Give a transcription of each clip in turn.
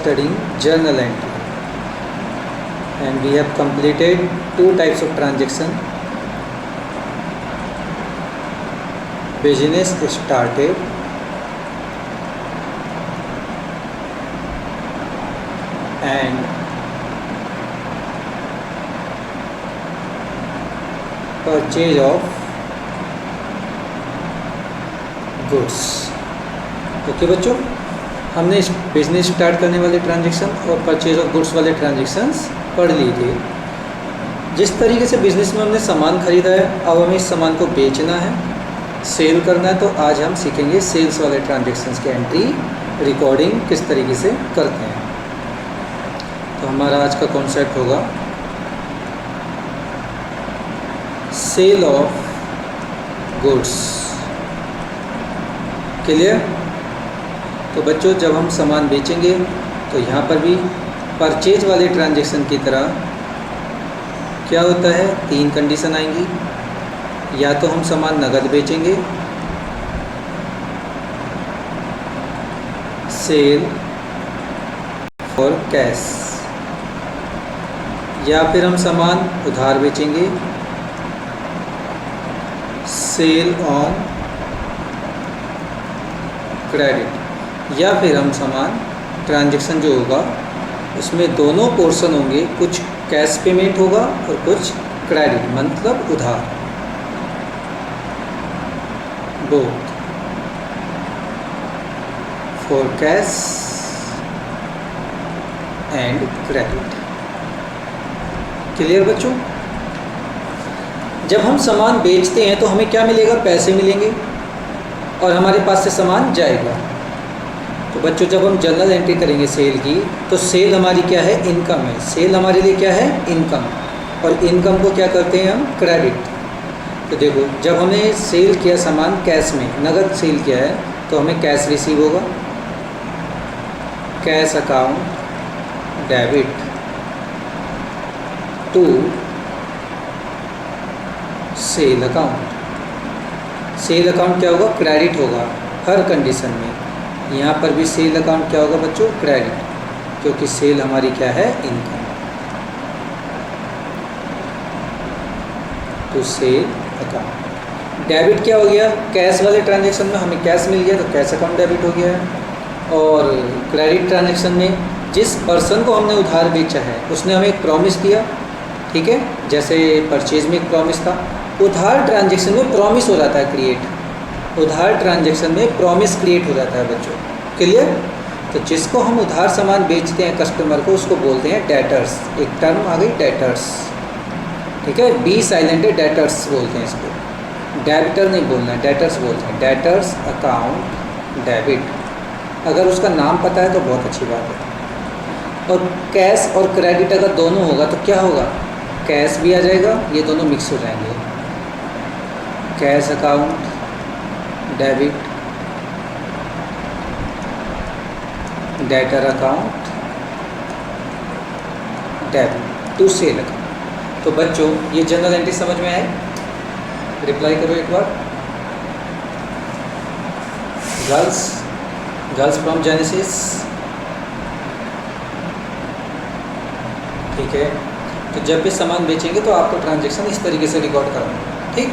studying journal entry, and we have completed two types of transaction. Business started and purchase of goods. Okay बच्चों, हमने business start करने वाले transaction और purchase of goods वाले transactions पढ़ लिए थे। जिस तरीके से बिजनेस में हमने सामान खरीदा है, अब हमें इस सामान को बेचना है, सेल करना है, तो आज हम सीखेंगे सेल्स वाले ट्रांजेक्शन्स की एंट्री रिकॉर्डिंग किस तरीके से करते हैं। तो हमारा आज का कॉन्सेप्ट होगा सेल ऑफ गुड्स। क्लियर? तो बच्चों, जब हम सामान बेचेंगे तो यहाँ पर भी परचेज वाले ट्रांजैक्शन की तरह क्या होता है, तीन कंडीशन आएंगी। या तो हम सामान नगद बेचेंगे, सेल फॉर कैश, या फिर हम सामान उधार बेचेंगे, सेल ऑन क्रेडिट, या फिर हम सामान ट्रांजैक्शन जो होगा उसमें दोनों पोर्शन होंगे, कुछ कैश पेमेंट होगा और कुछ क्रेडिट मतलब उधार, both for cash and credit. Clear बच्चों? जब हम सामान बेचते हैं तो हमें क्या मिलेगा, पैसे मिलेंगे और हमारे पास से सामान जाएगा। तो बच्चों, जब हम जर्नल एंट्री करेंगे सेल की, तो सेल हमारी क्या है, इनकम है। सेल हमारे लिए क्या है, इनकम, और इनकम को क्या करते हैं हम, क्रेडिट। तो देखो, जब हमने सेल किया सामान कैश में, नगद सेल किया है, तो हमें कैश रिसीव होगा, cash account debit to sale account. Sale account क्या होगा, क्रेडिट होगा हर कंडीशन में। यहाँ पर भी सेल अकाउंट क्या होगा बच्चों, क्रेडिट, क्योंकि सेल हमारी क्या है, इनकम। तो सेल अकाउंट डेबिट क्या हो गया, कैश वाले ट्रांजैक्शन में हमें कैश मिल गया तो कैश अकाउंट डेबिट हो गया है। और क्रेडिट ट्रांजैक्शन में जिस पर्सन को हमने उधार बेचा है उसने हमें एक प्रॉमिस दिया, ठीक है, जैसे परचेज में एक प्रॉमिस था। उधार ट्रांजैक्शन में प्रॉमिस हो जाता है क्रिएट, उधार ट्रांजैक्शन में प्रॉमिस क्रिएट हो जाता है बच्चों। क्लियर? तो जिसको हम उधार सामान बेचते हैं कस्टमर को, उसको बोलते हैं डेटर्स। एक टर्म आ गई डेटर्स, ठीक है, बी साइलेंट है, डेटर्स बोलते हैं इसको। डेबिटर नहीं बोलना है, डेटर्स बोलते हैं। डेटर्स अकाउंट डेबिट, अगर उसका नाम पता है तो बहुत अच्छी बात है। और कैश और क्रेडिट अगर दोनों होगा तो क्या होगा, कैश भी आ जाएगा, ये दोनों मिक्स हो जाएंगे। Cash account debit, debtor account debit to sale account. तो बच्चों, ये जनरल एंट्री समझ में आए? रिप्लाई करो एक बार। गर्ल्स फ्रॉम जेनेसिस, ठीक है। तो जब भी सामान बेचेंगे तो आपको ट्रांजैक्शन इस तरीके से रिकॉर्ड करना है, ठीक।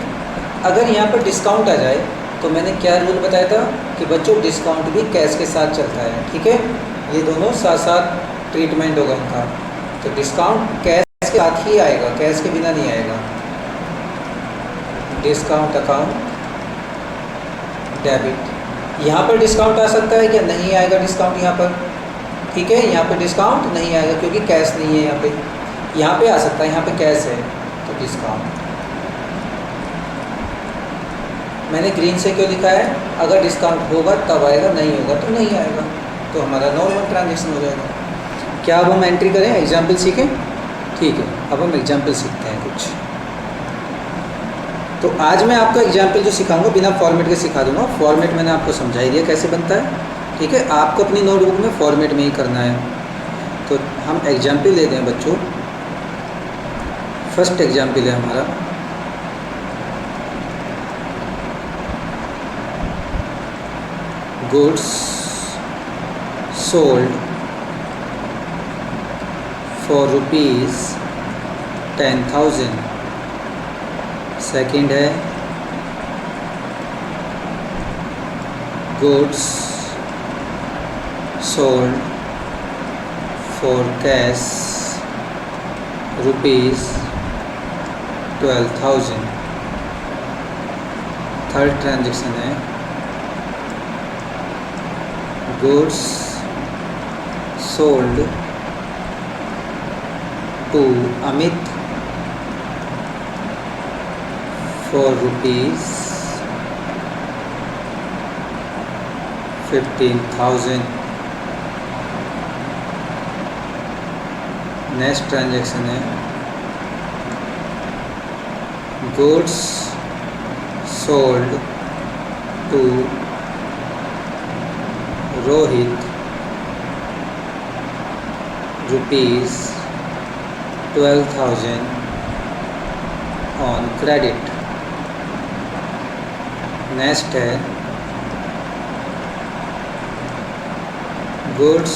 अगर यहाँ पर डिस्काउंट आ जाए तो मैंने क्या रूल बताया था कि बच्चों डिस्काउंट भी कैश के साथ चलता है, ठीक है, ये दोनों साथ साथ ट्रीटमेंट होगा इनका। तो डिस्काउंट कैश के साथ ही आएगा, कैश के बिना नहीं आएगा। डिस्काउंट अकाउंट डेबिट, यहाँ पर डिस्काउंट आ सकता है क्या, नहीं आएगा डिस्काउंट यहाँ पर, ठीक है, यहाँ पे डिस्काउंट नहीं आएगा क्योंकि कैश नहीं है यहाँ पे। यहाँ पे आ सकता है, यहाँ पे कैश है तो डिस्काउंट। मैंने ग्रीन से क्यों लिखा है, अगर डिस्काउंट होगा तब आएगा, नहीं होगा तो नहीं आएगा, तो हमारा नॉर्मल ट्रांजैक्शन हो जाएगा। क्या अब हम एंट्री करें, एग्जाम्पल सीखें? ठीक है, अब हम एग्जाम्पल सीखते हैं कुछ। तो आज मैं आपको एग्जाम्पल जो सिखाऊंगा बिना फॉर्मेट के सिखा दूंगा। फॉर्मेट मैंने आपको समझा ही दिया कैसे बनता है, ठीक है, आपको अपनी नोटबुक में फॉर्मेट में ही करना है। तो हम एग्जाम्पल लेते हैं बच्चों। फर्स्ट एग्जाम्पल है हमारा, goods sold for rupees 10,000। Second है goods sold for cash rupees 12,000। Third transaction है goods sold to Amit for rupees 15,000। Next transaction है goods sold to Rohit rupees 12,000 on credit। Next है goods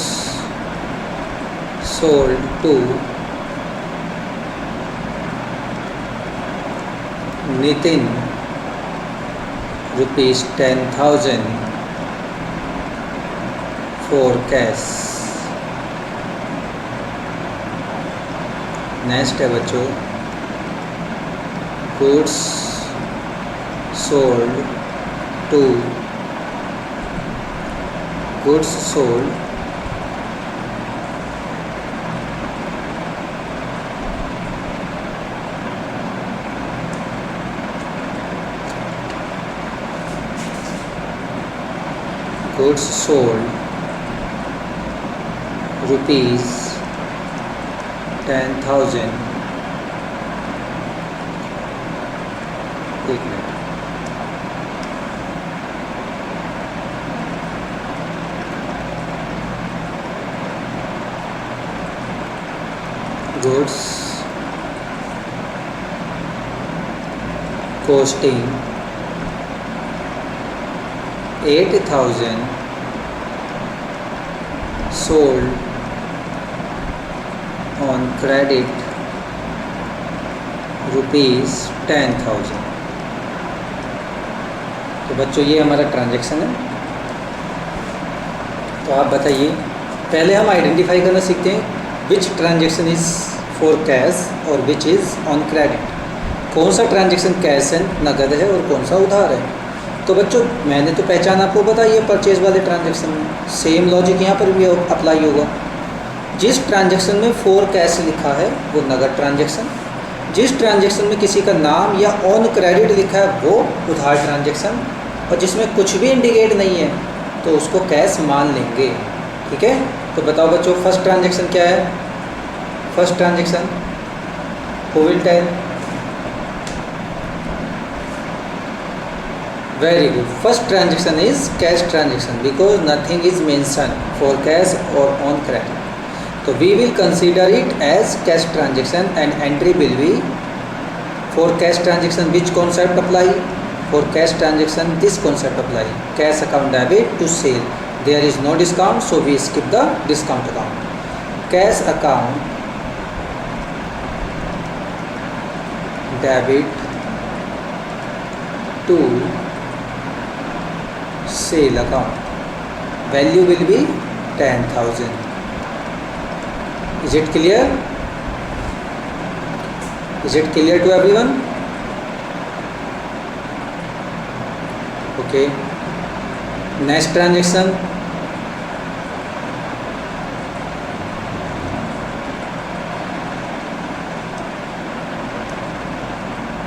sold to Nitin rupees 10,000 for cash। Next है बच्चों goods sold to goods sold goods sold rupees 10,000। एक minute, goods costing 8,000 sold on credit rupees 10,000। तो बच्चों ये हमारा transaction है। तो आप बताइए, पहले हम आइडेंटिफाई करना सीखते हैं विच ट्रांजैक्शन इज़ फॉर कैश और विच इज़ ऑन क्रेडिट। कौन सा ट्रांजैक्शन कैश है, नगद है, और कौन सा उधार है। तो बच्चों मैंने तो पहचान आपको बताई है परचेज वाले ट्रांजैक्शन में, सेम लॉजिक यहाँ पर भी अप्लाई होगा। जिस ट्रांजैक्शन में फॉर कैश लिखा है वो नगद ट्रांजैक्शन, जिस ट्रांजैक्शन में किसी का नाम या ऑन क्रेडिट लिखा है वो उधार ट्रांजैक्शन, और जिसमें कुछ भी इंडिकेट नहीं है तो उसको कैश मान लेंगे। ठीक है, तो बताओ बच्चों फर्स्ट ट्रांजैक्शन क्या है। First transaction who will tell. Very good, first transaction is cash transaction because nothing is mention for cash और ऑन क्रेडिट। तो we will consider it as cash transaction and entry will be for cash transaction which concept apply. For cash transaction this concept apply, cash account debit to sale, there is no discount so we skip the discount account. Cash account debit to sale account, value will be 10,000. Is it clear? Is it clear to everyone? Okay, next transaction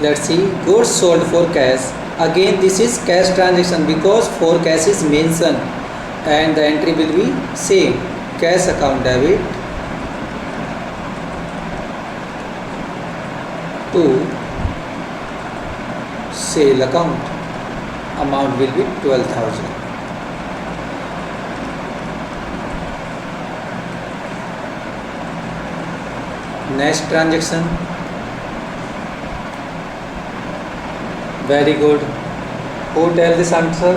let's see, goods sold for cash. Again this is cash transaction because for cash is mentioned and the entry will be same, cash account debit to sale account, amount will be 12,000. Next transaction, very good, who tell this answer.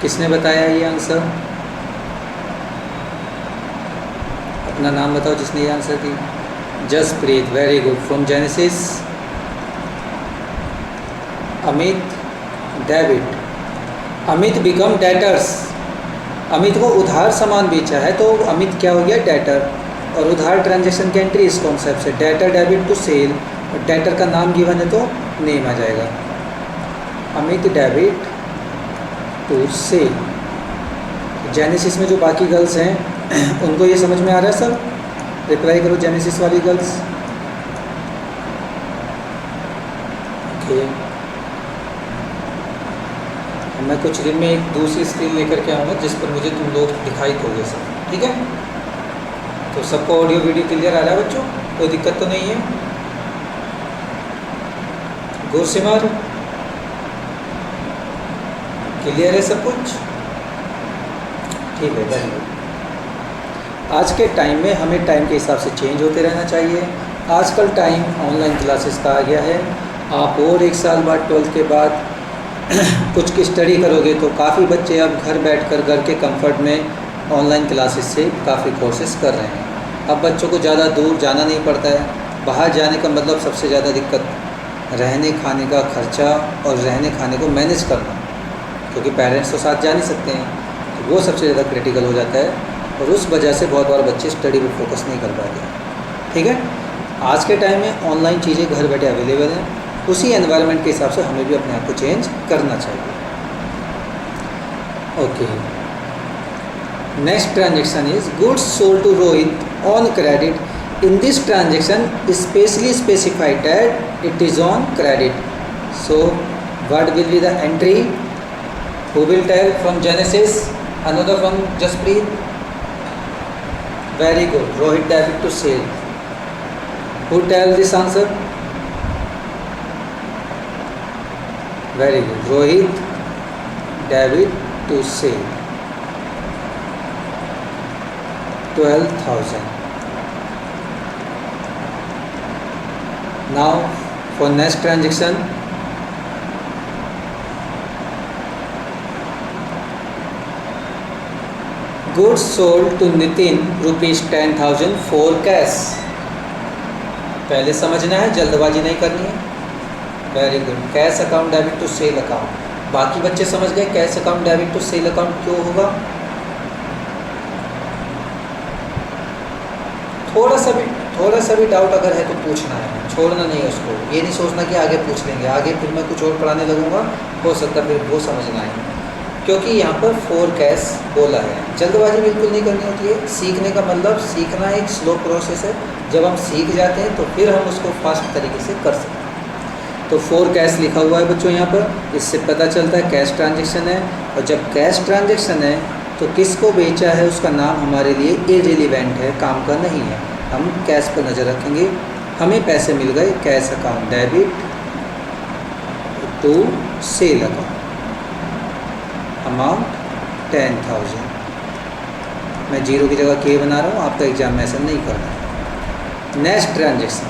किसने बताया ये answer? अपना नाम बताओ जिसने ये answer दी। Jaspreet, very good. From genesis Amit, debit. Amit become debtors, Amit को उधार सामान बेचा है तो अमित क्या हो गया, डेटर। और उधार ट्रांजैक्शन की एंट्री इस कॉन्सेप्ट से, डेटर डेबिट टू सेल, और डेटर का नाम गिवन है तो नेम आ जाएगा। Amit debit to sale. Genesis में जो बाकी गर्ल्स हैं उनको ये समझ में आ रहा है सर? रिप्लाई करो जेनेसिस वाली गर्ल्स। ओके, मैं कुछ दिन में एक दूसरी स्क्रीन लेकर के आऊँगा जिस पर मुझे तुम लोग दिखाई दोगे सर, ठीक है? तो सबको ऑडियो वीडियो क्लियर आ रहा है बच्चों? कोई दिक्कत तो नहीं है? गुरसिमर क्लियर है सब कुछ? ठीक है, वेरी गुड। आज के टाइम में हमें टाइम के हिसाब से चेंज होते रहना चाहिए। आजकल टाइम ऑनलाइन क्लासेस का आ गया है। आप और एक साल बाद 12th के बाद कुछ की स्टडी करोगे तो काफ़ी बच्चे अब घर बैठकर घर के कंफर्ट में ऑनलाइन क्लासेस से काफ़ी कोर्सेज कर रहे हैं। अब बच्चों को ज़्यादा दूर जाना नहीं पड़ता है। बाहर जाने का मतलब सबसे ज़्यादा दिक्कत रहने खाने का खर्चा और रहने खाने को मैनेज करना, क्योंकि पेरेंट्स तो साथ जा नहीं सकते हैं, तो वो सबसे ज़्यादा क्रिटिकल हो जाता है और उस वजह से बहुत बार बच्चे स्टडी पर फोकस नहीं कर पाते। ठीक है, आज के टाइम में ऑनलाइन चीज़ें घर बैठे अवेलेबल हैं, उसी एनवायरनमेंट के हिसाब से हमें भी अपने आप को चेंज करना चाहिए। Okay, next transaction is goods sold to Rohit on credit. In this transaction specially specified that it is on credit. So what will be the entry? Who will tell from genesis? Another from Jaspreet? Very good, Rohit debit to sale. Who tell this answer? Very good. Rohit, David to sale 12,000. Now for next transaction, goods sold to Nitin rupees 10,000 for cash. पहले समझना है, जल्दबाजी नहीं करनी है। Very good, cash account debit to sale account. बाकी बच्चे समझ गए cash account debit to sale account क्यों होगा? थोड़ा सा भी डाउट अगर है तो पूछना है, छोड़ना नहीं है उसको। ये नहीं सोचना कि आगे पूछ लेंगे, आगे फिर मैं कुछ और पढ़ाने लगूंगा, हो सकता है फिर वो समझना है, क्योंकि यहाँ पर फॉर कैश बोला है। जल्दबाजी बिल्कुल नहीं करनी होती है। सीखने का मतलब, सीखना एक स्लो प्रोसेस है। जब हम सीख जाते हैं तो फिर हम उसको फास्ट तरीके से कर सकते हैं। तो फॉर कैश लिखा हुआ है बच्चों यहाँ पर, इससे पता चलता है कैश ट्रांजैक्शन है। और जब कैश ट्रांजैक्शन है तो किसको बेचा है उसका नाम हमारे लिए इररिलेवेंट है, काम का नहीं है। हम कैश पर नज़र रखेंगे। हमें पैसे मिल गए, cash account debit to sale account, amount 10,000। मैं जीरो की जगह के बना रहा हूँ, आपका एग्जाम में ऐसा नहीं करना। नेक्स्ट ट्रांजैक्शन,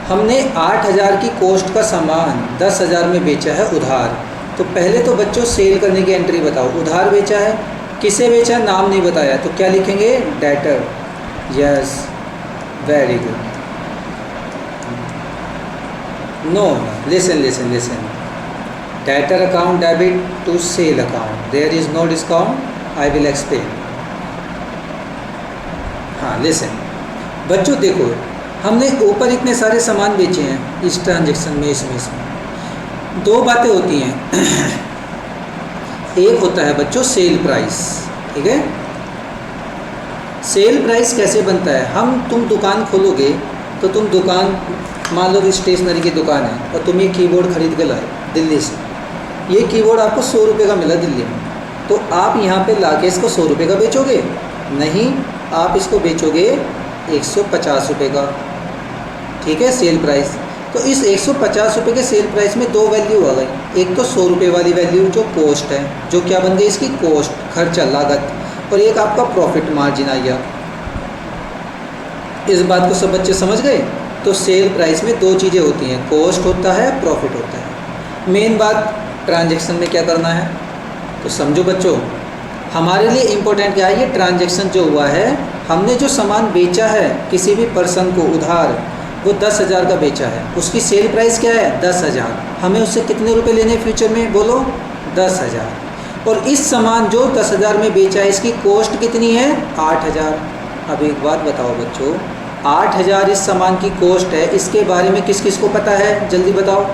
हमने 8,000 की कॉस्ट का सामान 10,000 में बेचा है उधार। तो पहले तो बच्चों सेल करने की एंट्री बताओ। उधार बेचा है, किसे बेचा है नाम नहीं बताया, तो क्या लिखेंगे? Debtor. Yes, very good. No, listen. Debtor account debit to sale account, there is no discount, I will explain. हाँ, लिसन बच्चों, देखो हमने ऊपर इतने सारे सामान बेचे हैं इस ट्रांजैक्शन में। इसमें दो बातें होती हैं। एक होता है बच्चों सेल प्राइस, ठीक है? सेल प्राइस कैसे बनता है? तुम दुकान खोलोगे तो तुम दुकान, मान लो स्टेशनरी की दुकान है और तुम ये कीबोर्ड खरीद के लाए दिल्ली से। ये कीबोर्ड आपको 100 रुपये का मिला दिल्ली में, तो आप यहाँ पे लाके इसको 100 रुपये का बेचोगे? नहीं, आप इसको बेचोगे 150 रुपये का, ठीक है, सेल प्राइस। तो इस 150 रुपये के सेल प्राइस में दो वैल्यू आ गई। एक तो 100 रुपये वाली वैल्यू जो कॉस्ट है, जो क्या बन गई इसकी कॉस्ट, खर्चा, लागत, और एक आपका प्रॉफिट मार्जिन आ गया। इस बात को सब बच्चे समझ गए? तो सेल प्राइस में दो चीज़ें होती हैं, कॉस्ट होता है, प्रॉफिट होता है। मेन बात ट्रांजैक्शन में क्या करना है तो समझो बच्चों, हमारे लिए इम्पोर्टेंट क्या है, ये ट्रांजैक्शन जो हुआ है, हमने जो सामान बेचा है किसी भी पर्सन को उधार, वो 10,000 का बेचा है, उसकी सेल प्राइस क्या है 10,000, हमें उससे कितने रुपए लेने फ्यूचर में, बोलो 10,000। और इस सामान जो 10,000 में बेचा है इसकी कॉस्ट कितनी है 8,000। अब एक बात बताओ बच्चों, 8,000 इस सामान की कॉस्ट है, इसके बारे में किस किस को पता है, जल्दी बताओ।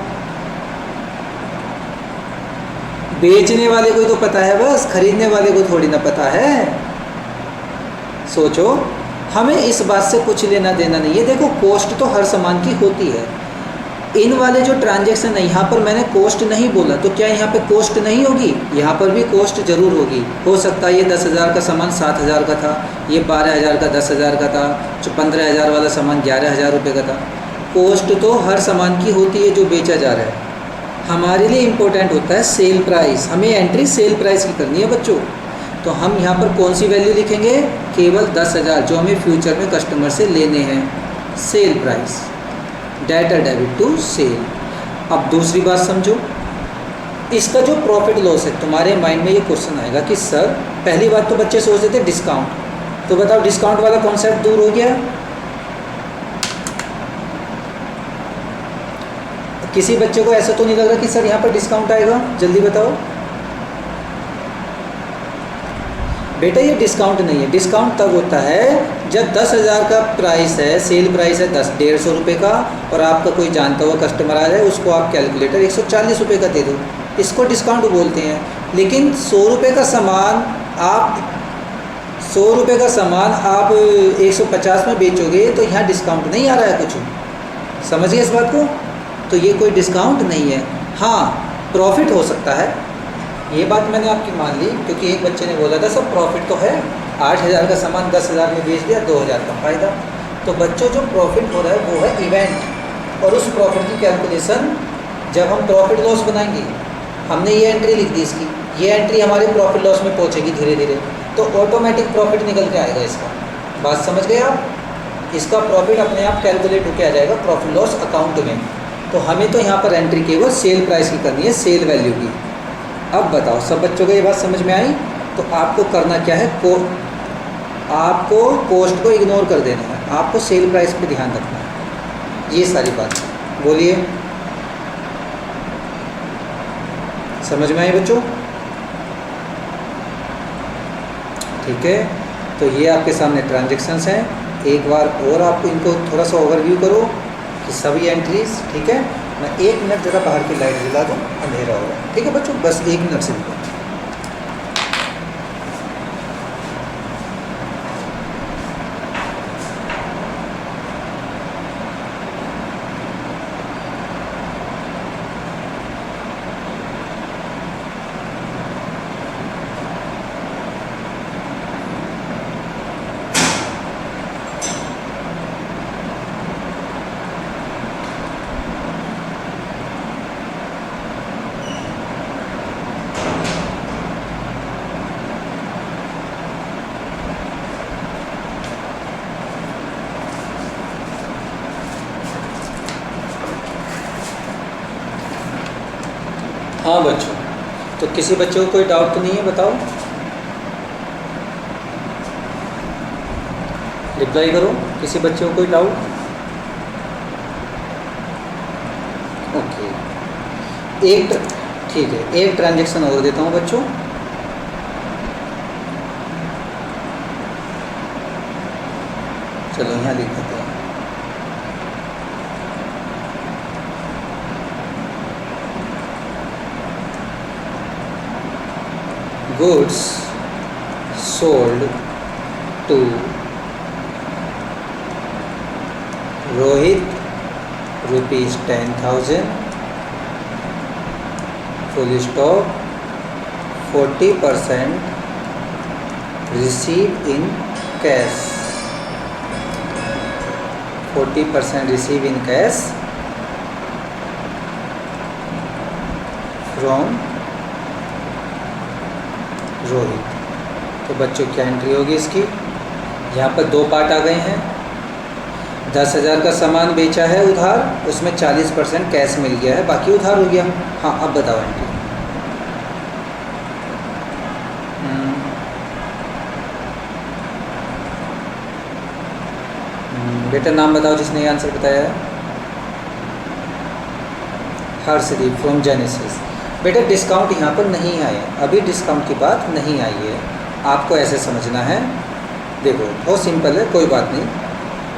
बेचने वाले को ही तो पता है, बस खरीदने वाले को थोड़ी ना पता है। सोचो, हमें इस बात से कुछ लेना देना नहीं है। देखो कॉस्ट तो हर सामान की होती है, इन वाले जो ट्रांजैक्शन है यहाँ पर मैंने कॉस्ट नहीं बोला, तो क्या यहाँ पे कॉस्ट नहीं होगी, यहाँ पर भी कॉस्ट जरूर होगी। हो सकता है ये 10,000 का सामान 7,000 का था, ये 12,000 का 10,000 का था, जो 15,000 वाला सामान 11,000 रुपये का था। कॉस्ट तो हर सामान की होती है जो बेचा जा रहा है। हमारे लिए इम्पोर्टेंट होता है सेल प्राइस, हमें एंट्री सेल प्राइस की करनी है बच्चों। तो हम यहाँ पर कौन सी वैल्यू लिखेंगे, केवल 10,000 जो हमें फ्यूचर में कस्टमर से लेने हैं, sale price, debtor debit to sale. अब दूसरी बात समझो, इसका जो प्रॉफिट लॉस है, तुम्हारे माइंड में ये क्वेश्चन आएगा कि सर पहली बात तो बच्चे सोचते थे डिस्काउंट, तो बताओ डिस्काउंट वाला कॉन्सेप्ट दूर हो गया। किसी बच्चे को ऐसा तो नहीं लग रहा कि सर यहाँ पर डिस्काउंट आएगा, जल्दी बताओ। बेटा ये डिस्काउंट नहीं है, डिस्काउंट तब होता है जब 10,000 का प्राइस है, सेल प्राइस है 150 रुपये का, और आपका कोई जानता हुआ कस्टमर आ जाए, उसको आप कैलकुलेटर 140 रुपये का दे दो, इसको डिस्काउंट बोलते हैं। लेकिन 100 रुपये का सामान आप 100 रुपये का सामान आप 150 में बेचोगे तो यहाँ डिस्काउंट नहीं आ रहा है कुछ, समझ गए इस बात को। तो ये कोई डिस्काउंट नहीं है। हाँ प्रॉफिट हो सकता है, ये बात मैंने आपकी मान ली, क्योंकि एक बच्चे ने बोला था सब प्रॉफिट तो है, 8,000 का सामान 10,000 में बेच दिया, 2,000 का फ़ायदा। तो बच्चों जो प्रॉफिट हो रहा है वो है इवेंट, और उस प्रॉफिट की कैलकुलेशन जब हम प्रॉफिट लॉस बनाएंगे, हमने ये एंट्री लिख दी इसकी, ये एंट्री हमारे प्रॉफिट लॉस में पहुँचेगी धीरे धीरे, तो ऑटोमेटिक प्रॉफिट निकल के आएगा इसका। बात समझ गए आप, इसका प्रॉफिट अपने आप कैलकुलेट होकर आ जाएगा प्रॉफिट लॉस अकाउंट में। तो हमें तो यहाँ पर एंट्री केवल सेल प्राइस की करनी है, सेल वैल्यू की। अब बताओ सब बच्चों को ये बात समझ में आई। तो आपको करना क्या है, आपको कॉस्ट को इग्नोर कर देना है, आपको सेल प्राइस पे ध्यान रखना है, ये सारी बात। बोलिए समझ में आई बच्चों, ठीक है। तो ये आपके सामने ट्रांजैक्शंस हैं, एक बार और आपको इनको थोड़ा सा ओवरव्यू करो कि सभी एंट्रीज, ठीक है। मैं 1 मिनट ज़रा बाहर की लाइट जला दूँ, अंधेरा होगा, ठीक है बच्चों, बस 1 मिनट से भी। हाँ बच्चों, तो किसी बच्चे को कोई डाउट तो नहीं है, बताओ, रिप्लाई करो। किसी बच्चे को कोई डाउट? ओके, ठीक है, एक ट्रांजैक्शन और देता हूँ बच्चों। चलो यहाँ लिख देते हैं, goods sold to Rohit rupees 10,000, full stop, 40% receive in cash, 40% receive in cash from Rohit. तो बच्चों क्या एंट्री होगी इसकी, यहाँ पर 2 पार्ट आ गए हैं। 10,000 का सामान बेचा है उधार, उसमें 40% कैश मिल गया है, बाकी उधार हो गया। हाँ अब बताओ एंट्री। बेटा नाम बताओ जिसने ये आंसर बताया है। Harshdeep from genesis. बेटा डिस्काउंट यहाँ पर नहीं आया, अभी डिस्काउंट की बात नहीं आई है, आपको ऐसे समझना है। देखो बहुत सिंपल है, कोई बात नहीं।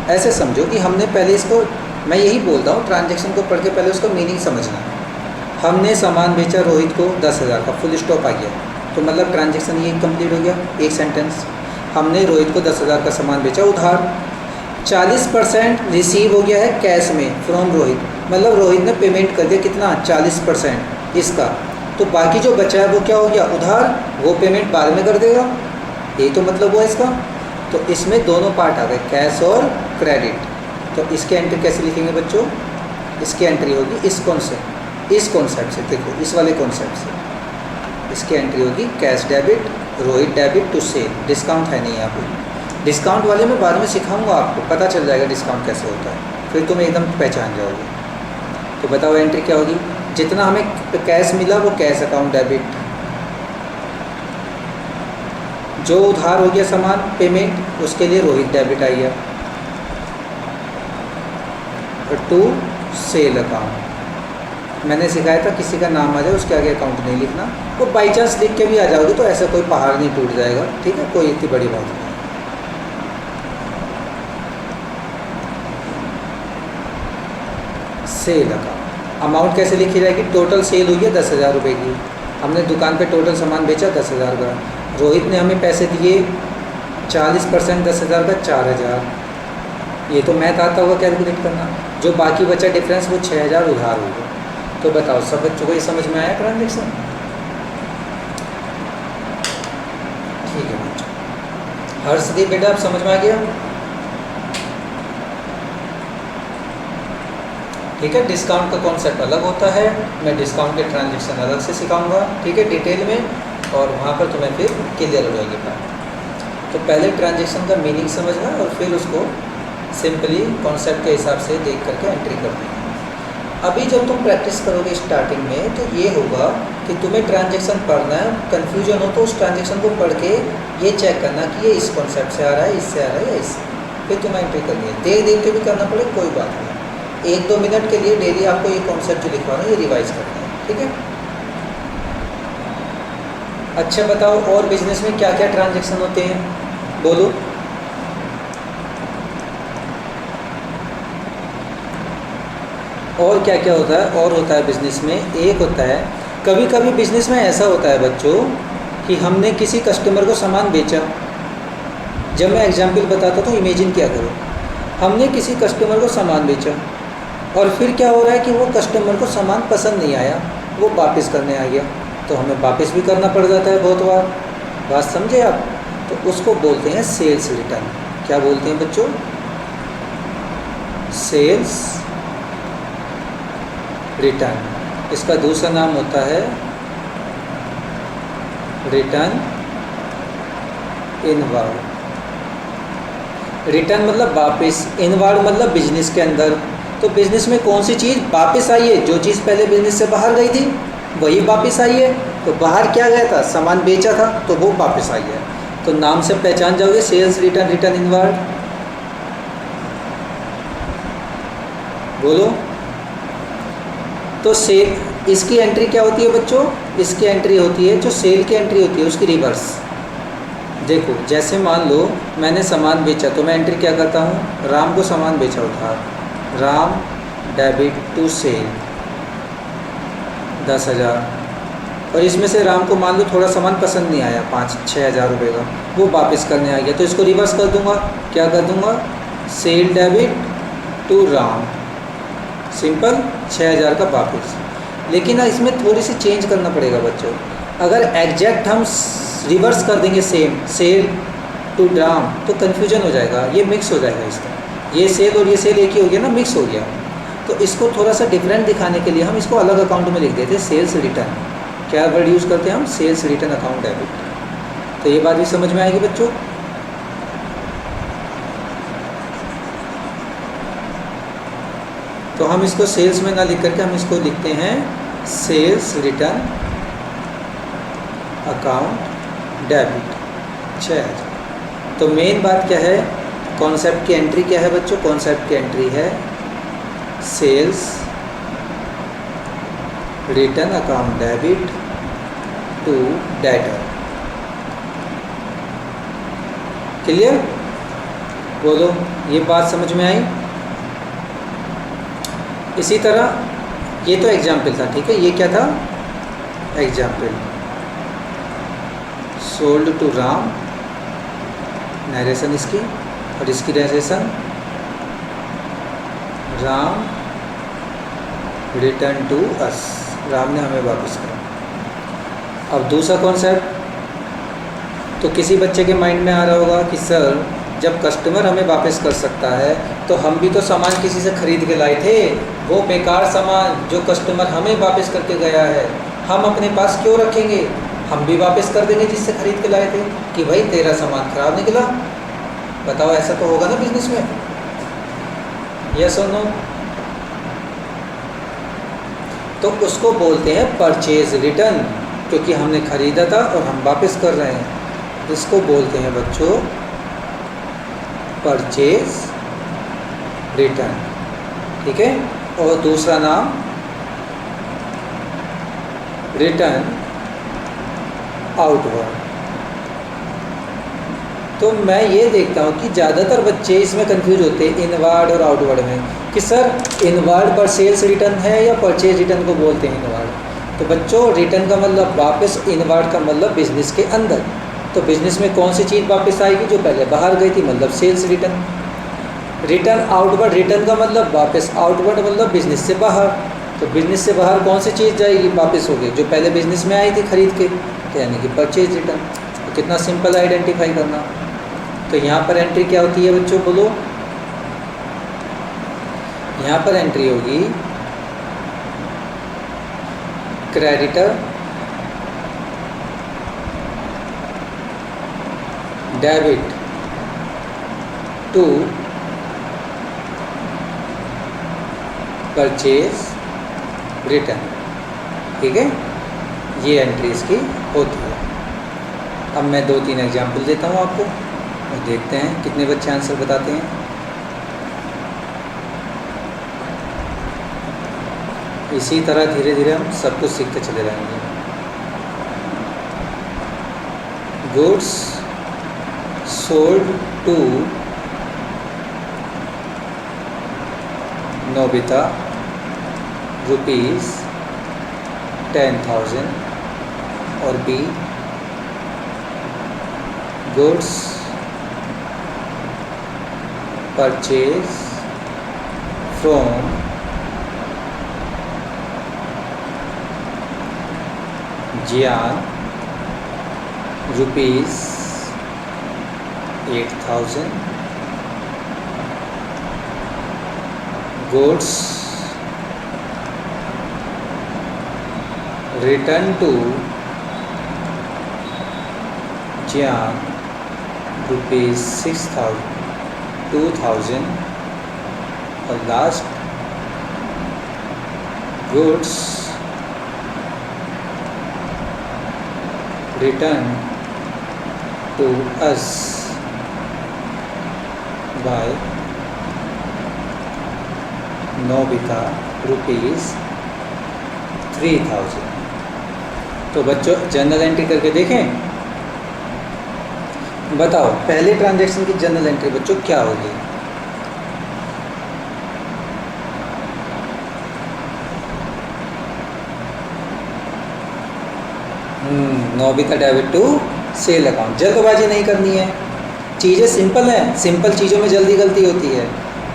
ऐसे समझो कि हमने पहले इसको, मैं यही बोलता हूँ ट्रांजैक्शन को पढ़ के पहले उसको मीनिंग समझना। हमने सामान बेचा रोहित को 10,000 का, फुल स्टॉप आ गया, तो मतलब ट्रांजैक्शन ये कंप्लीट हो गया, एक सेंटेंस। हमने रोहित को 10,000 का सामान बेचा उधार, 40% रिसीव हो गया है कैश में फ्रॉम रोहित, मतलब रोहित ने पेमेंट कर दिया कितना, 40% इसका, तो बाकी जो बचा है वो क्या हो गया, उधार, वो पेमेंट बाद में कर देगा, यही तो मतलब हुआ इसका। तो इसमें दोनों पार्ट आ गए, कैश और क्रेडिट। तो इसकी एंट्री कैसे लिखेंगे बच्चों, इसकी एंट्री होगी इस कॉन्सेप्ट से, देखो इस वाले कॉन्सेप्ट से इसकी एंट्री होगी cash debit, Rohit debit to sale. Discount है नहीं यहाँ पे, डिस्काउंट वाले में बाद में सिखाऊंगा आपको, पता चल जाएगा डिस्काउंट कैसे होता है, फिर तुम एकदम पहचान जाओगे। तो बताओ एंट्री क्या होगी, जितना हमें कैश मिला वो कैश अकाउंट डेबिट, जो उधार हो गया सामान पेमेंट उसके लिए रोहित डेबिट आई है, टू सेल अकाउंट। मैंने सिखाया था किसी का नाम आ जाए उसके आगे अकाउंट नहीं लिखना, वो बाई चांस लिख के भी आ जाओगे तो ऐसा कोई पहाड़ नहीं टूट जाएगा, ठीक है, कोई इतनी बड़ी बात नहीं। सेल अकाउंट, अमाउंट कैसे लिखी जाएगी, टोटल सेल हुई है 10,000 रुपये की, हमने दुकान पे टोटल सामान बेचा 10,000 का, रोहित ने हमें पैसे दिए 40% 10,000 का 4,000, ये तो मैथ आता होगा कैलकुलेट करना, जो बाकी बचा डिफरेंस वो 6,000 उधार होगा। तो बताओ सब बच्चों को ये समझ में आया ट्रांजेक्शन, ठीक है बच्चों। हर्षदीप बेटा आप समझ में आ गया, ठीक है। डिस्काउंट का कॉन्सेप्ट अलग होता है, मैं डिस्काउंट के ट्रांजेक्शन अलग से सिखाऊंगा, ठीक है, डिटेल में, और वहाँ पर तुम्हें फिर क्लियर हो जाएगी बात। तो पहले ट्रांजेक्शन का मीनिंग समझना और फिर उसको सिंपली कॉन्सेप्ट के हिसाब से देख करके एंट्री करनी है। अभी जब तुम प्रैक्टिस करोगे स्टार्टिंग में तो ये होगा कि तुम्हें ट्रांजेक्शन पढ़ना है, कन्फ्यूजन हो तो उस ट्रांजेक्शन को पढ़ के ये चेक करना कि ये इस कॉन्सेप्ट से आ रहा है, इससे आ रहा है या इससे, फिर तुम्हें एंट्री करनी है। देख देख के भी करना पड़े कोई बात नहीं, 1-2 मिनट के लिए डेली आपको ये कॉन्सेप्ट जो लिखवा रहा है ये रिवाइज करना है, ठीक है। अच्छा बताओ और बिजनेस में क्या क्या ट्रांजेक्शन होते हैं, बोलो। और क्या क्या होता है, और होता है बिजनेस में, एक होता है कभी कभी बिजनेस में ऐसा होता है बच्चों कि हमने किसी कस्टमर को सामान बेचा, जब मैं एग्जांपल बताता तो इमेजिन क्या करो, हमने किसी कस्टमर को सामान बेचा और फिर क्या हो रहा है कि वो कस्टमर को सामान पसंद नहीं आया, वो वापस करने आ गया, तो हमें वापस भी करना पड़ जाता है बहुत बार, बात समझे आप। तो उसको बोलते हैं सेल्स रिटर्न। क्या बोलते हैं बच्चों, सेल्स रिटर्न। इसका दूसरा नाम होता है रिटर्न इनवार्ड। रिटर्न मतलब वापस, इनवार्ड मतलब बिजनेस के अंदर। तो बिजनेस में कौन सी चीज़ वापस आई है, जो चीज़ पहले बिजनेस से बाहर गई थी वही वापस आई है। तो बाहर क्या गया था, सामान बेचा था तो वो वापस आई है। तो नाम से पहचान जाओगे, सेल्स रिटर्न, रिटर्न इनवार्ड। बोलो। तो सेल, इसकी एंट्री क्या होती है बच्चों, इसकी एंट्री होती है जो सेल की एंट्री होती है उसकी रिवर्स। देखो जैसे मान लो मैंने सामान बेचा तो मैं एंट्री क्या करता हूँ, राम को सामान बेचा उधार, राम डेबिट टू सेल 10,000, और इसमें से राम को मान लो थोड़ा सामान पसंद नहीं आया 5-6 हज़ार रुपये का, वो वापस करने आ गया, तो इसको रिवर्स कर दूंगा। क्या कर दूंगा, sale debit to Ram, simple 6,000 का वापस। लेकिन ना इसमें थोड़ी सी चेंज करना पड़ेगा बच्चों, अगर एग्जैक्ट हम रिवर्स कर देंगे सेम, सेल टू राम, तो कन्फ्यूजन हो जाएगा, ये मिक्स हो जाएगा इसका, ये सेल और ये सेल एक ही हो गया ना, मिक्स हो गया। तो इसको थोड़ा सा डिफरेंट दिखाने के लिए हम इसको अलग अकाउंट में लिख देते हैं, सेल्स रिटर्न। क्या वर्ड यूज़ करते हैं हम, सेल्स रिटर्न अकाउंट डेबिट। तो ये बात भी समझ में आएगी बच्चों। तो हम इसको सेल्स में ना लिख करके हम इसको लिखते हैं सेल्स रिटर्न अकाउंट डेबिट 6,000। तो मेन बात क्या है, कॉन्सेप्ट की एंट्री क्या है बच्चों? कॉन्सेप्ट की एंट्री है sales return account debit to debtor. Clear? बोलो, ये बात समझ में आई? इसी तरह ये तो एग्जाम्पल था, ठीक है। ये क्या था? Example. Sold to Ram, narration इसकी, और इसकी narration Ram return to us, Ram ने हमें वापस किया। अब दूसरा कॉन्सेप्ट तो किसी बच्चे के माइंड में आ रहा होगा कि सर जब कस्टमर हमें वापस कर सकता है तो हम भी तो सामान किसी से ख़रीद के लाए थे, वो बेकार सामान जो कस्टमर हमें वापस करके गया है हम अपने पास क्यों रखेंगे? हम भी वापस कर देंगे जिससे ख़रीद के लाए थे कि भाई तेरा सामान ख़राब निकला। बताओ, ऐसा तो होगा ना बिजनेस में? यस और नो? तो उसको बोलते हैं परचेज रिटर्न, क्योंकि हमने ख़रीदा था और हम वापस कर रहे हैं। इसको बोलते हैं बच्चों परचेज रिटर्न, ठीक है। और दूसरा नाम रिटर्न आउटवर्ड। तो मैं ये देखता हूँ कि ज़्यादातर बच्चे इसमें कंफ्यूज होते हैं इनवार्ड और आउटवर्ड में, कि सर इनवार्ड पर सेल्स रिटर्न है या परचेज रिटर्न को बोलते हैं इनवार्ड। तो बच्चों रिटर्न का मतलब वापस, इनवार्ड का मतलब बिजनेस के अंदर। तो बिजनेस में कौन सी चीज़ वापस आएगी? जो पहले बाहर गई थी, मतलब sales return. Return outward, return का मतलब वापस, आउटवर्ड मतलब बिजनेस से बाहर। तो बिजनेस से बाहर कौन सी चीज़ जाएगी, वापस होगी जो पहले बिजनेस में आई थी खरीद के, तो यानी कि परचेज रिटर्न। तो कितना सिंपल है आइडेंटिफाई करना। तो यहाँ पर एंट्री क्या होती है बच्चों, बोलो? यहाँ पर एंट्री होगी creditor debit to purchase return, ठीक है। ये एंट्री इसकी होती है। अब मैं 2-3 एग्जाम्पल देता हूँ आपको और देखते हैं कितने बच्चे आंसर बताते हैं। इसी तरह धीरे धीरे हम सब कुछ सीखते चले जाएंगे। Goods sold to Nobita rupees 10,000, और B goods purchase from Gian rupees 8,000, goods return to Jian rupees 6,000, 2,000, और last goods return to us by Nobita rupees 3,000। तो बच्चों जर्नल एंट्री करके देखें। बताओ पहले ट्रांजैक्शन की जर्नल एंट्री बच्चों क्या होगी? Nobita debit to sale account. जल्दबाजी नहीं करनी है, चीज़ें सिंपल हैं। सिंपल चीज़ों में जल्दी गलती होती है,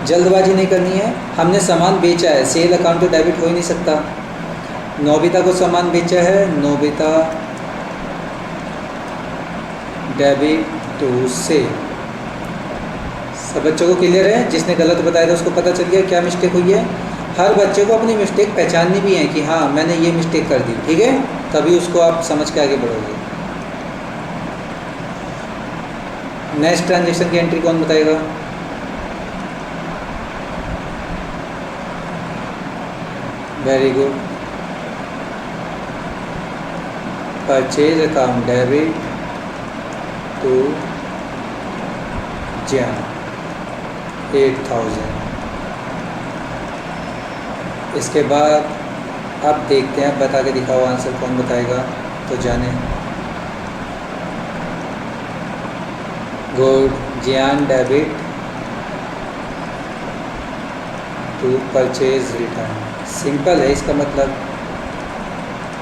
जल्दबाजी नहीं करनी है। हमने सामान बेचा है, सेल अकाउंट तो डेबिट हो ही नहीं सकता। नोबिता को सामान बेचा है, नोबिता डेबिट टू सेल। सब बच्चों को क्लियर है? जिसने गलत बताया था उसको पता चल गया क्या मिस्टेक हुई है। हर बच्चे को अपनी मिस्टेक पहचाननी भी है कि हाँ मैंने ये मिस्टेक कर दी, ठीक है, तभी उसको आप समझ के आगे बढ़ोगे। नेक्स्ट ट्रांजेक्शन की एंट्री कौन बताएगा? Very good. Purchase account debit to Gyan. 8,000। इसके बाद अब देखते हैं, बता के दिखाओ आंसर, कौन बताएगा तो जाने। Good, Gian, debit to purchase return. Simple है इसका मतलब,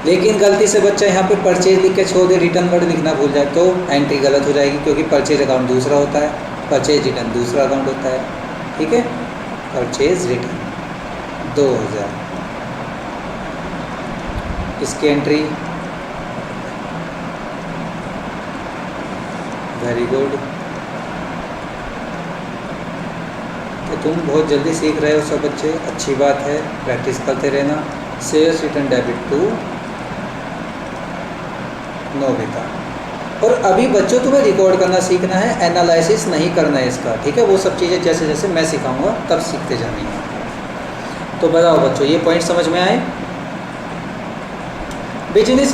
लेकिन गलती से बच्चा यहाँ पे परचेज लिख के छोड़ दे, रिटर्न वर्ड लिखना भूल जाए तो एंट्री गलत हो जाएगी, क्योंकि परचेज अकाउंट दूसरा होता है, परचेज रिटर्न दूसरा अकाउंट होता है। ठीक है, परचेज रिटर्न 2000, इसकी एंट्री। वेरी गुड, तो तुम बहुत जल्दी सीख रहे हो सब बच्चे, अच्छी बात है, प्रैक्टिस करते रहना। Sales return debit to Nobita. और अभी बच्चों तुम्हें रिकॉर्ड करना सीखना है, एनालिसिस नहीं करना है इसका, ठीक है। वो सब चीज़ें जैसे जैसे मैं सिखाऊंगा तब सीखते जानी है। तो बताओ बच्चों, ये पॉइंट समझ में आए? बिजनेस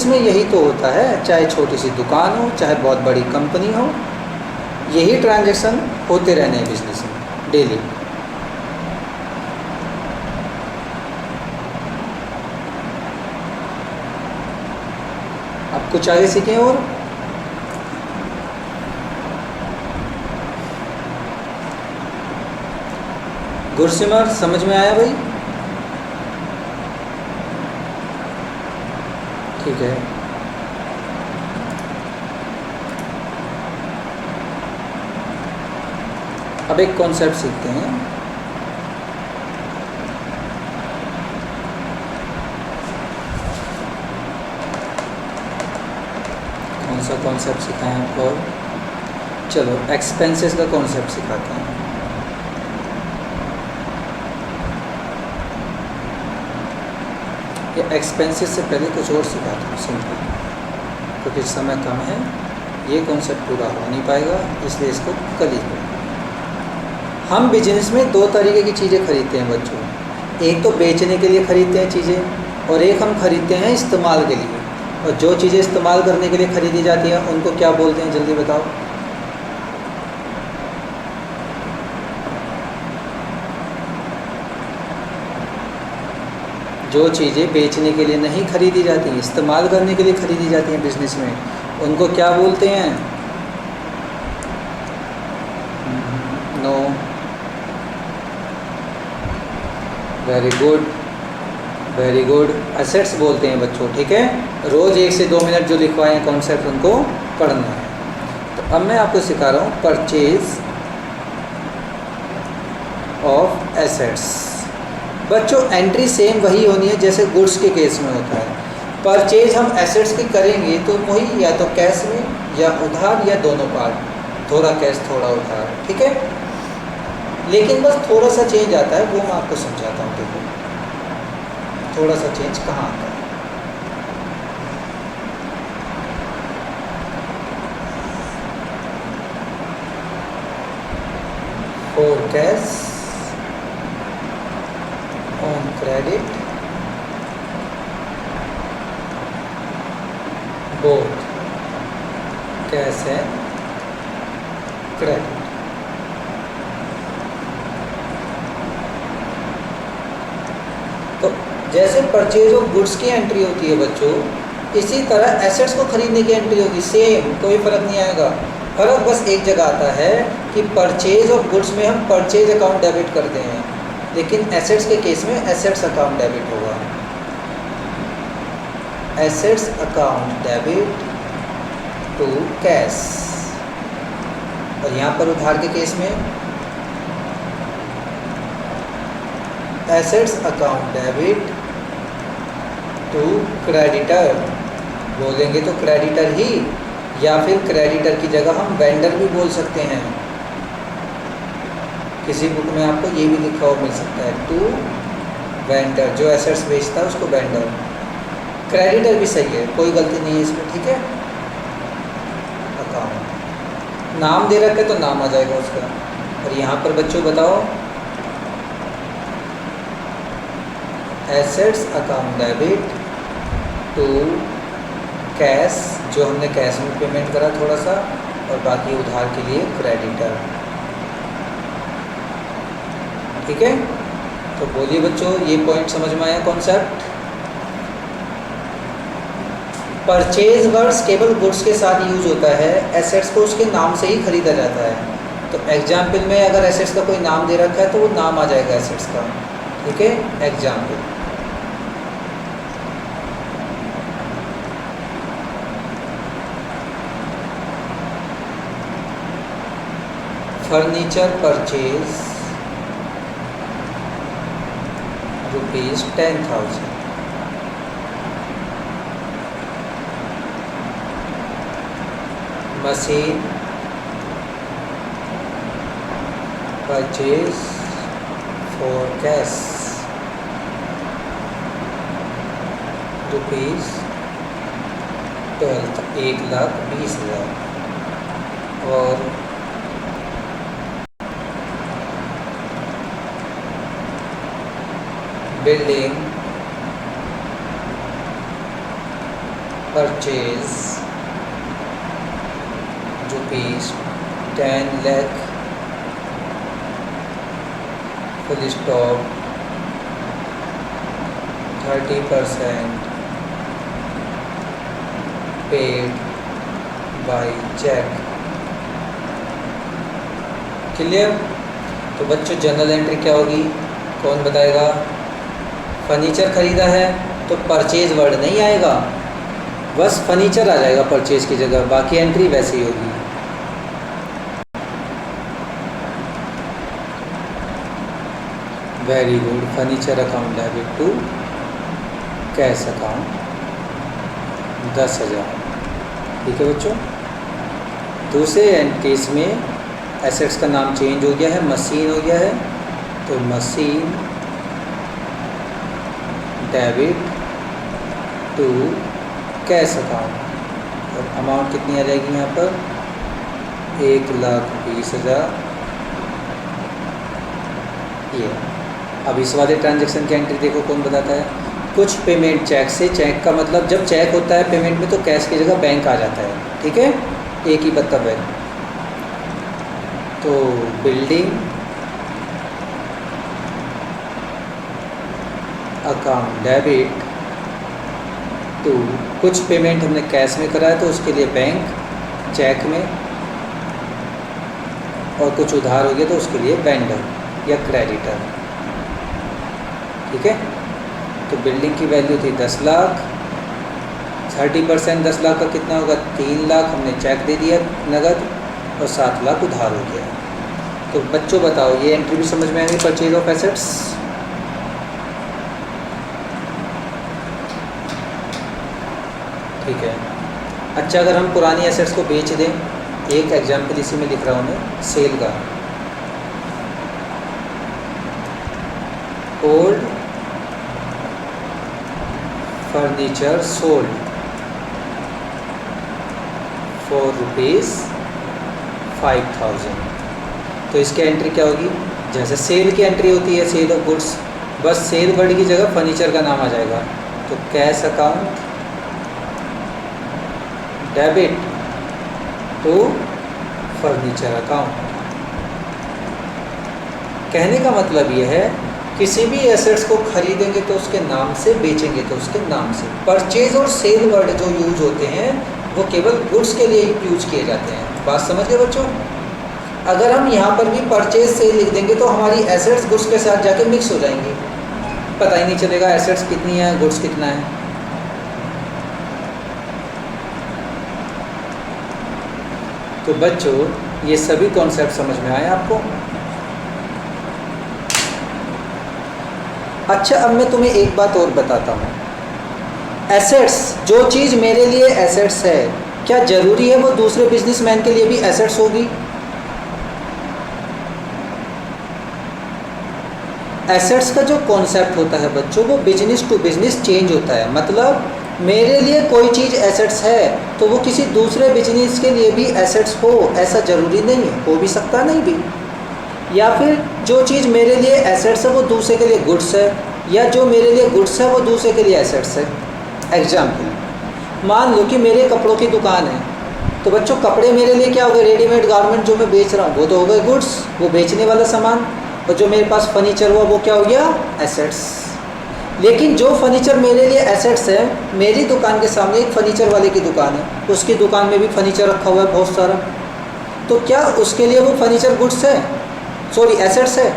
में यही तो होता है, चाहे छोटी सी दुकान हो, चाहे बहुत बड़ी कंपनी हो, यही ट्रांजैक्शन होते रहने हैं बिजनेस में डेली। अब कुछ आगे सीखें और गुरसिमर, समझ में आया भाई? ठीक है, अब एक कॉन्सेप्ट सीखते हैं। कौन सा कॉन्सेप्ट सिखाएं आपको? चलो एक्सपेंसेस का कॉन्सेप्ट सिखाते हैं। ये एक्सपेंसेस से पहले कुछ और सिखाता हूँ सिंपल, क्योंकि समय कम है, ये कॉन्सेप्ट पूरा हो नहीं पाएगा, इसलिए इसको कल ही करें। हम बिजनेस में दो तरीके की चीज़ें खरीदते हैं बच्चों, एक तो बेचने के लिए खरीदते हैं चीज़ें, और एक हम खरीदते हैं इस्तेमाल के लिए। और जो चीज़ें इस्तेमाल करने के लिए खरीदी जाती हैं उनको क्या बोलते हैं, जल्दी बताओ? जो चीज़ें बेचने के लिए नहीं खरीदी जाती, इस्तेमाल करने के लिए खरीदी जाती हैं बिजनेस में, उनको क्या बोलते हैं? No, very good, very good, assets बोलते हैं बच्चों, ठीक है। रोज़ 1 से 2 मिनट जो लिखवाए हैं कॉन्सेप्ट उनको पढ़ना है। तो अब मैं आपको सिखा रहा हूँ परचेज ऑफ एसेट्स। बच्चों एंट्री सेम वही होनी है जैसे गुड्स के केस में होता है। परचेज हम एसेट्स की करेंगे तो वही या तो कैश में या उधार या दोनों पार्ट, थोड़ा कैश थोड़ा उधार, ठीक है। लेकिन बस थोड़ा सा चेंज आता है, वो मैं आपको समझाता हूँ। देखो थोड़ा सा चेंज कहाँ आता है। For cash on credit both cash है क्रेडिट। तो जैसे परचेज ऑफ गुड्स की एंट्री होती है बच्चों, इसी तरह एसेट्स को खरीदने की एंट्री होगी, सेम, कोई फर्क नहीं आएगा। फर्क बस एक जगह आता है कि परचेज ऑफ गुड्स में हम परचेज अकाउंट डेबिट करते हैं, लेकिन एसेट्स के केस में एसेट्स अकाउंट डेबिट होगा। Assets account debit to cash. और यहाँ पर उधार के केस में assets account debit to creditor बोलेंगे तो क्रेडिटर ही, या फिर क्रेडिटर की जगह हम वेंडर भी बोल सकते हैं। किसी बुक में आपको ये भी लिखा हुआ मिल सकता है, टू वेंडर, जो एसेट्स बेचता है उसको वेंडर। क्रेडिटर भी सही है, कोई गलती नहीं है इसमें, ठीक है। अकाउंट नाम दे रखा है तो नाम आ जाएगा उसका। और यहाँ पर बच्चों बताओ, assets account debit to cash, जो हमने कैश में पेमेंट करा थोड़ा सा, और बाकी उधार के लिए क्रेडिटर। ठीक है, तो बोलिए बच्चों, ये पॉइंट समझ में आया कॉन्सेप्ट? परचेज वर्ड्स केवल गुड्स के साथ यूज होता है, एसेट्स को उसके नाम से ही खरीदा जाता है। तो एग्जाम्पल में अगर एसेट्स का कोई नाम दे रखा है तो वो नाम आ जाएगा एसेट्स का, ठीक है। Example, furniture purchase ₹10,000, machine purchase for cash ₹12,00,000, 1,20,000। और building purchase ₹10,00,000, full stop, 30% paid by cheque. Clear? तो बच्चों जनरल एंट्री क्या होगी, कौन बताएगा? फर्नीचर खरीदा है तो परचेज वर्ड नहीं आएगा, बस फर्नीचर आ जाएगा परचेज की जगह, बाकी एंट्री वैसे ही होगी। Very good, furniture account debit to cash account 10,000, ठीक है बच्चों। दूसरे केस में एसेट्स का नाम चेंज हो गया है, मशीन हो गया है, तो machine debit to cash account, और अमाउंट कितनी आ जाएगी यहाँ पर? 1,20,000। ये अब इस वाले ट्रांजैक्शन की एंट्री देखो, कौन बताता है? कुछ पेमेंट चेक से, चेक का मतलब जब चेक होता है पेमेंट में तो कैश की जगह बैंक आ जाता है, ठीक है, एक ही पत्ता बैंक। तो बिल्डिंग अकाउंट डेबिट टू, कुछ पेमेंट हमने कैश में करा है तो उसके लिए बैंक चेक में, और कुछ उधार हो गया तो उसके लिए वेंडर या क्रेडिटर, ठीक है। तो बिल्डिंग की वैल्यू थी 10 लाख, 30% 10 लाख का कितना होगा? 3 लाख हमने चेक दे दिया नगद, और 7 लाख उधार हो गया। तो बच्चों बताओ, ये एंट्री भी समझ में आएगी परचेज ऑफ एसेट्स? ठीक है। अच्छा, अगर हम पुरानी एसेट्स को बेच दें, एक एग्जाम्पल इसी में लिख रहा हूँ मैं, सेल का। ओल्ड फर्नीचर सोल्ड फॉर ₹5,000, तो इसकी एंट्री क्या होगी? जैसे सेल की एंट्री होती है, सेल ऑफ गुड्स, बस सेल वर्ड की जगह फर्नीचर का नाम आ जाएगा। तो cash account debit to furniture account. कहने का मतलब ये है, किसी भी एसेट्स को खरीदेंगे तो उसके नाम से, बेचेंगे तो उसके नाम से। परचेज और सेल वर्ड जो यूज होते हैं वो केवल गुड्स के लिए ही यूज किए जाते हैं। बात समझ गए बच्चों? अगर हम यहाँ पर भी परचेज सेल लिख देंगे तो हमारी एसेट्स गुड्स के साथ जाके मिक्स हो जाएंगी, पता ही नहीं चलेगा एसेट्स कितनी है, गुड्स कितना है। तो बच्चों, ये सभी कॉन्सेप्ट समझ में आए आपको? अच्छा, अब मैं तुम्हें एक बात और बताता हूँ। एसेट्स, जो चीज़ मेरे लिए एसेट्स है, क्या ज़रूरी है वो दूसरे बिजनेसमैन के लिए भी एसेट्स होगी? एसेट्स का जो कॉन्सेप्ट होता है बच्चों, वो बिजनेस टू बिजनेस चेंज होता है। मतलब मेरे लिए कोई चीज़ एसेट्स है तो वो किसी दूसरे बिजनेस के लिए भी एसेट्स हो, ऐसा ज़रूरी नहीं है, हो भी सकता नहीं भी। या फिर जो चीज़ मेरे लिए एसेट्स है वो दूसरे के लिए गुड्स है, या जो मेरे लिए गुड्स है वो दूसरे के लिए एसेट्स है। एग्जाम्पल, मान लो कि मेरे कपड़ों की दुकान है, तो बच्चों कपड़े मेरे लिए क्या हो गए? रेडीमेड गारमेंट जो मैं बेच रहा हूँ वो तो हो गए गुड्स, वो बेचने वाला सामान। और जो मेरे पास फर्नीचर हुआ वो क्या हो गया, एसेट्स। लेकिन जो फर्नीचर मेरे लिए एसेट्स है, मेरी दुकान के सामने एक फर्नीचर वाले की दुकान है, उसकी दुकान में भी फर्नीचर रखा हुआ है बहुत सारा, तो क्या उसके लिए वो फर्नीचर गुड्स है, सॉरी एसेट्स है?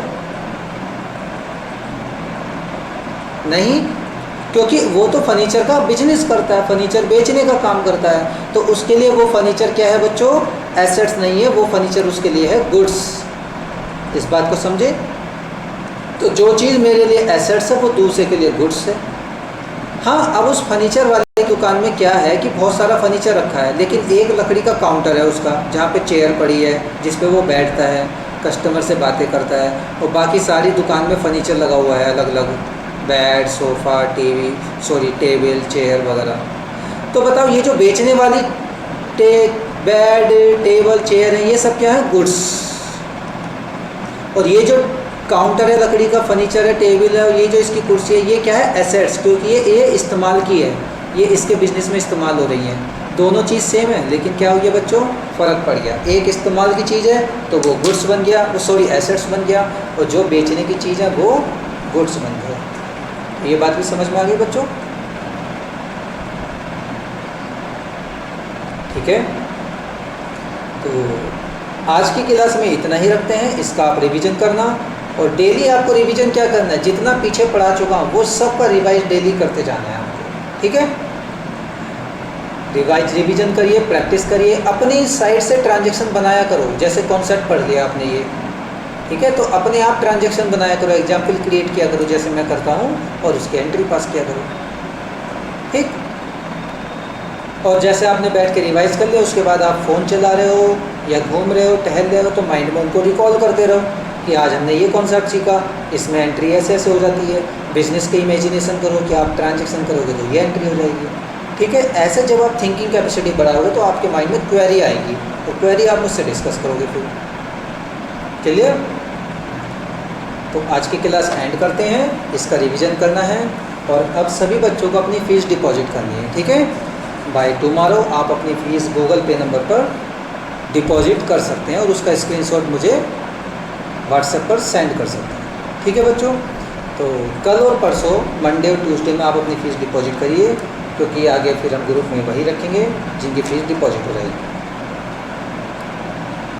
नहीं, क्योंकि वो तो फर्नीचर का बिजनेस करता है, फर्नीचर बेचने का काम करता है, तो उसके लिए वो फर्नीचर क्या है बच्चों, एसेट्स नहीं है, वो फर्नीचर उसके लिए है गुड्स। इस बात को समझे? तो जो चीज़ मेरे लिए एसेट्स है वो दूसरे के लिए गुड्स है। हाँ, अब उस फर्नीचर वाले दुकान में क्या है कि बहुत सारा फर्नीचर रखा है, लेकिन एक लकड़ी का काउंटर है उसका, जहाँ पे चेयर पड़ी है जिस पे वो बैठता है, कस्टमर से बातें करता है, और बाकी सारी दुकान में फर्नीचर लगा हुआ है अलग अलग, बेड, सोफ़ा, टेबल, चेयर वगैरह। तो बताओ ये जो बेचने वाली बेड, टेबल, चेयर है, ये सब क्या है, गुड्स। और ये जो काउंटर है, लकड़ी का फर्नीचर है, टेबल है, और ये जो इसकी कुर्सी है, ये क्या है, एसेट्स, क्योंकि ये इस्तेमाल की है, ये इसके बिजनेस में इस्तेमाल हो रही हैं। दोनों चीज़ सेम है, लेकिन क्या हो गया बच्चों, फ़र्क पड़ गया। एक इस्तेमाल की चीज़ है तो वो गुड्स बन गया, वो सॉरी एसेट्स बन गया, और जो बेचने की चीज़ है वो गुड्स बन गया। ये बात भी समझ में आ गई बच्चों? ठीक है, तो आज की क्लास में इतना ही रखते हैं। इसका आप रिवीजन करना, और डेली आपको रिवीजन क्या करना है, जितना पीछे पढ़ा चुका हूँ वो सब का रिवाइज डेली करते जाना है आपको। ठीक है, रिवीजन करिए, प्रैक्टिस करिए, अपनी साइड से ट्रांजैक्शन बनाया करो। जैसे कॉन्सेप्ट पढ़ लिया आपने ये, ठीक है, तो अपने आप ट्रांजैक्शन बनाया करो, एग्जाम्पल क्रिएट किया करो जैसे मैं करता हूँ, और उसकी एंट्री पास किया करो। ठीक, और जैसे आपने बैठ के रिवाइज कर लिया, उसके बाद आप फ़ोन चला रहे हो या घूम रहे हो, टहल रहे हो, तो माइंड में उनको रिकॉल करते रहो कि आज हमने ये कॉन्सेप्ट सीखा, इसमें एंट्री ऐसे ऐसे हो जाती है। बिजनेस की इमेजिनेशन करो कि आप ट्रांजैक्शन करोगे तो ये एंट्री हो जाएगी। ठीक है, ऐसे जब आप थिंकिंग कैपेसिटी बढ़ाओगे तो आपके माइंड में क्वेरी आएगी, तो क्वेरी आप मुझसे डिस्कस करोगे फिर। क्लियर? तो आज की क्लास एंड करते हैं, इसका रिवीजन करना है, और अब सभी बच्चों को अपनी फ़ीस डिपॉजिट करनी है। ठीक है, बाय टुमारो आप अपनी फ़ीस गूगल पे नंबर पर डिपॉजिट कर सकते हैं, और उसका स्क्रीनशॉट मुझे व्हाट्सएप पर सेंड कर सकते हैं। ठीक है बच्चों, तो कल और परसों मंडे और ट्यूसडे में आप अपनी फ़ीस डिपॉजिट करिए, क्योंकि आगे फिर हम ग्रुप में वही रखेंगे जिनकी फ़ीस डिपॉजिट हो जाएगी।